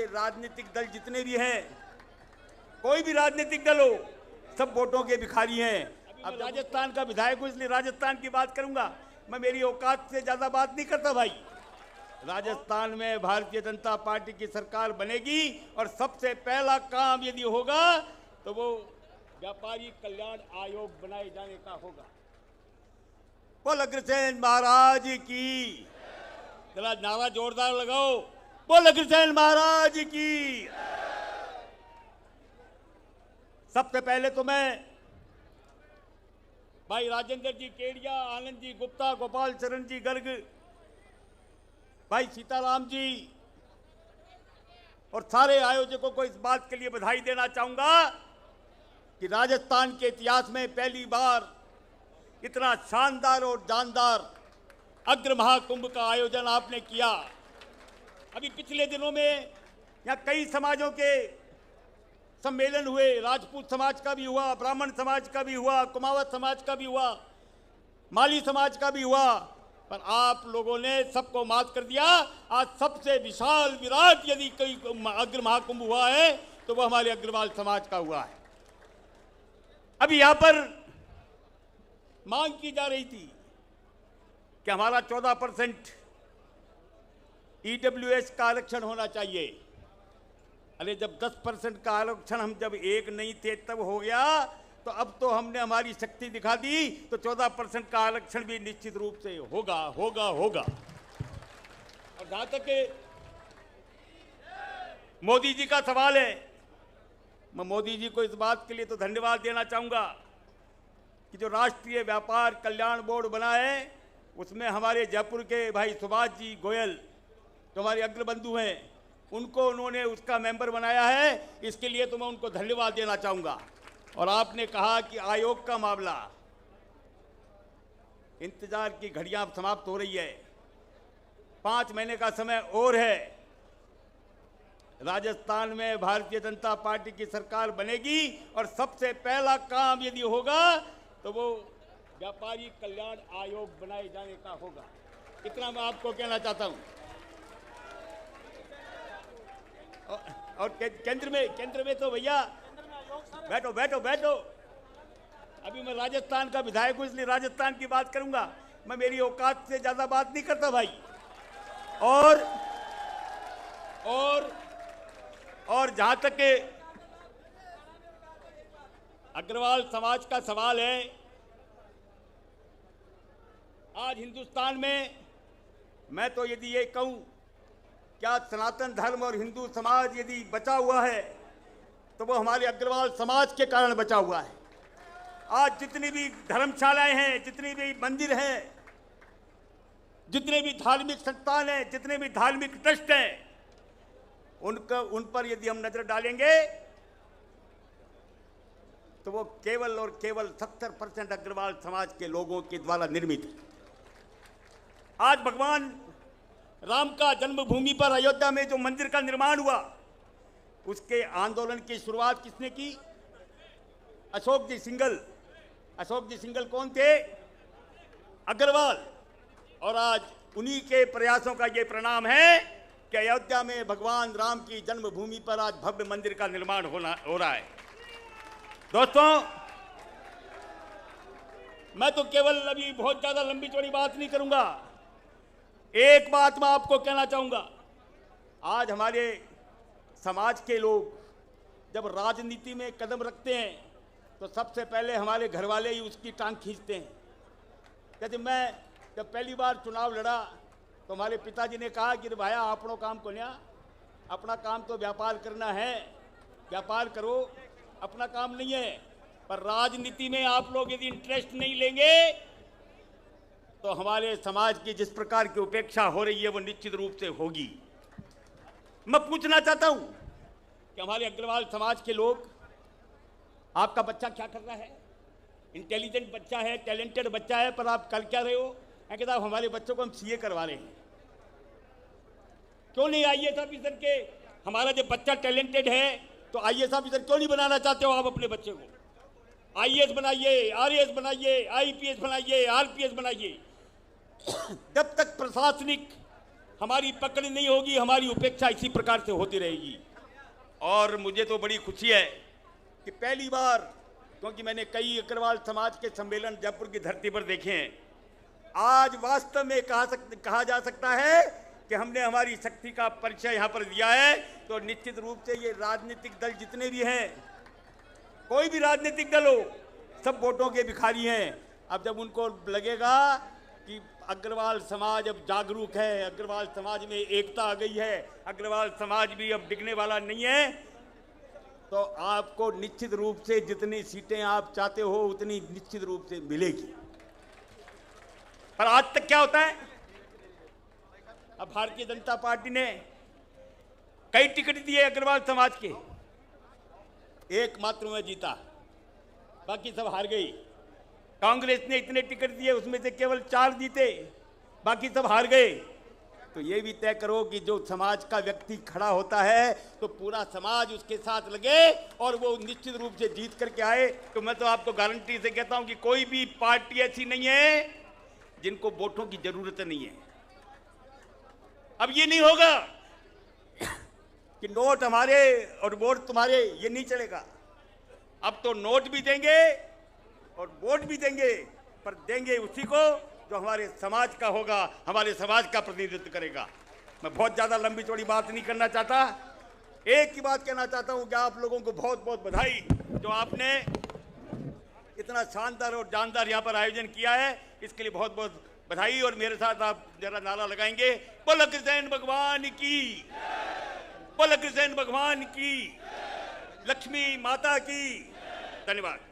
राजनीतिक दल जितने भी हैं, कोई भी राजनीतिक दल हो, सब वोटों के भिखारी हैं। अब राजस्थान का विधायक हूं इसलिए राजस्थान की बात करूंगा, मैं मेरी औकात से ज्यादा बात नहीं करता भाई। राजस्थान में भारतीय जनता पार्टी की सरकार बनेगी और सबसे पहला काम यदि होगा तो वो व्यापारी कल्याण आयोग बनाए जाने का होगा। बोल अग्रसेन महाराज की, जरा नारा जोरदार लगाओ, बोल अग्रसेन महाराज की। सबसे पहले तो मैं भाई राजेंद्र जी केडिया, आनंद जी गुप्ता, गोपाल चरण जी गर्ग, भाई सीताराम जी और सारे आयोजकों को इस बात के लिए बधाई देना चाहूंगा कि राजस्थान के इतिहास में पहली बार इतना शानदार और जानदार अग्र महाकुंभ का आयोजन आपने किया। अभी पिछले दिनों में यहाँ कई समाजों के सम्मेलन हुए, राजपूत समाज का भी हुआ, ब्राह्मण समाज का भी हुआ, कुमावत समाज का भी हुआ, माली समाज का भी हुआ, पर आप लोगों ने सबको मात कर दिया। आज सबसे विशाल विराट यदि कोई अग्र महाकुंभ हुआ है तो वह हमारे अग्रवाल समाज का हुआ है। अभी यहां पर मांग की जा रही थी कि हमारा 14% ईडब्ल्यूएस का आरक्षण होना चाहिए। अरे जब 10% का आरक्षण हम जब एक नहीं थे तब हो गया, तो अब तो हमने हमारी शक्ति दिखा दी, तो 14% का आरक्षण भी निश्चित रूप से होगा होगा होगा। और जहां तक मोदी जी का सवाल है, मैं मोदी जी को इस बात के लिए तो धन्यवाद देना चाहूंगा कि जो राष्ट्रीय व्यापार कल्याण बोर्ड बना है उसमें हमारे जयपुर के भाई सुभाष जी गोयल जो हमारे अग्रबंधु हैं, उनको उन्होंने उसका मेंबर बनाया है। इसके लिए तो मैं उनको धन्यवाद देना चाहूंगा। और आपने कहा कि आयोग का मामला, इंतजार की घड़ियां समाप्त हो रही है, 5 महीने का समय और है। राजस्थान में भारतीय जनता पार्टी की सरकार बनेगी और सबसे पहला काम यदि होगा तो वो व्यापारी कल्याण आयोग बनाए जाने का होगा। इतना मैं आपको कहना चाहता हूं। और केंद्र में तो भैया बैठो बैठो बैठो, अभी मैं राजस्थान का विधायक हूं इसलिए राजस्थान की बात करूंगा, मैं मेरी औकात से ज्यादा बात नहीं करता भाई। और जहां तक के अग्रवाल समाज का सवाल है, आज हिंदुस्तान में मैं तो यदि ये कहूं क्या सनातन धर्म और हिंदू समाज यदि बचा हुआ है तो वो हमारे अग्रवाल समाज के कारण बचा हुआ है। आज जितनी भी धर्मशालाएं हैं, जितनी भी मंदिर हैं, जितने भी धार्मिक संस्थान हैं, जितने भी धार्मिक ट्रस्ट हैं, उन पर यदि हम नजर डालेंगे तो वो केवल और केवल 70% अग्रवाल समाज के लोगों के द्वारा निर्मित है। आज भगवान राम का जन्मभूमि पर अयोध्या में जो मंदिर का निर्माण हुआ, उसके आंदोलन की शुरुआत किसने की? अशोक जी सिंघल। अशोक जी सिंघल कौन थे? अग्रवाल। और आज उन्हीं के प्रयासों का ये परिणाम है कि अयोध्या में भगवान राम की जन्मभूमि पर आज भव्य मंदिर का निर्माण हो रहा है। दोस्तों, मैं तो केवल अभी बहुत ज्यादा लंबी चौड़ी बात नहीं करूंगा। एक बात मैं आपको कहना चाहूंगा, आज हमारे समाज के लोग जब राजनीति में कदम रखते हैं तो सबसे पहले हमारे घर वाले ही उसकी टांग खींचते हैं। जैसे मैं जब पहली बार चुनाव लड़ा तो हमारे पिताजी ने कहा कि भाया आपनो काम को न्या, अपना काम तो व्यापार करना है, व्यापार करो, अपना काम नहीं है। पर राजनीति में आप लोग यदि इंटरेस्ट नहीं लेंगे तो हमारे समाज की जिस प्रकार की उपेक्षा हो रही है वो निश्चित रूप से होगी। मैं पूछना चाहता हूं कि हमारे अग्रवाल समाज के लोग, आपका बच्चा क्या कर रहा है? इंटेलिजेंट बच्चा है, टैलेंटेड बच्चा है, पर आप कर क्या रहे हो? कहते आप हमारे बच्चों को हम सीए करवा रहे हैं। क्यों नहीं आईएएस ऑफिसर के? हमारा जब बच्चा टैलेंटेड है तो आईएएस ऑफिसर क्यों नहीं बनाना चाहते हो आप अपने बच्चे को? आईएएस बनाइए, आरएएस बनाइए, आईपीएस बनाइए, आरपीएस बनाइए। जब तक प्रशासनिक हमारी पकड़ नहीं होगी, हमारी उपेक्षा इसी प्रकार से होती रहेगी। और मुझे तो बड़ी खुशी है कि पहली बार, क्योंकि मैंने कई अग्रवाल समाज के सम्मेलन जयपुर की धरती पर देखे हैं, आज वास्तव में कहा जा सकता है कि हमने हमारी शक्ति का परिचय यहाँ पर दिया है। तो निश्चित रूप से ये राजनीतिक दल जितने भी हैं, कोई भी राजनीतिक दल हो, सब वोटों के भिखारी हैं। अब जब उनको लगेगा कि अग्रवाल समाज अब जागरूक है, अग्रवाल समाज में एकता आ गई है, अग्रवाल समाज भी अब डिगने वाला नहीं है, तो आपको निश्चित रूप से जितनी सीटें आप चाहते हो उतनी निश्चित रूप से मिलेगी। पर आज तक क्या होता है, अब भारतीय जनता पार्टी ने कई टिकट दिए अग्रवाल समाज के, एकमात्र में जीता, बाकी सब हार गई। कांग्रेस ने इतने टिकट दिए, उसमें से केवल 4 जीते, बाकी सब हार गए। तो ये भी तय करो कि जो समाज का व्यक्ति खड़ा होता है तो पूरा समाज उसके साथ लगे और वो निश्चित रूप से जीत करके आए। तो मैं तो आपको गारंटी से कहता हूं कि कोई भी पार्टी ऐसी नहीं है जिनको वोटों की जरूरत नहीं है। अब ये नहीं होगा कि नोट हमारे और वोट तुम्हारे, ये नहीं चलेगा। अब तो नोट भी देंगे और वोट भी देंगे, पर देंगे उसी को जो हमारे समाज का होगा, हमारे समाज का प्रतिनिधित्व करेगा। मैं बहुत ज़्यादा लंबी चौड़ी बात नहीं करना चाहता, एक ही बात कहना चाहता हूं कि आप लोगों को बहुत बहुत बधाई, जो आपने इतना शानदार और जानदार यहाँ पर आयोजन किया है, इसके लिए बहुत बहुत बधाई। और मेरे साथ आप जरा नारा लगाएंगे, बोलो कृष्ण भगवान की, बोलो कृष्ण भगवान की, लक्ष्मी माता की। धन्यवाद।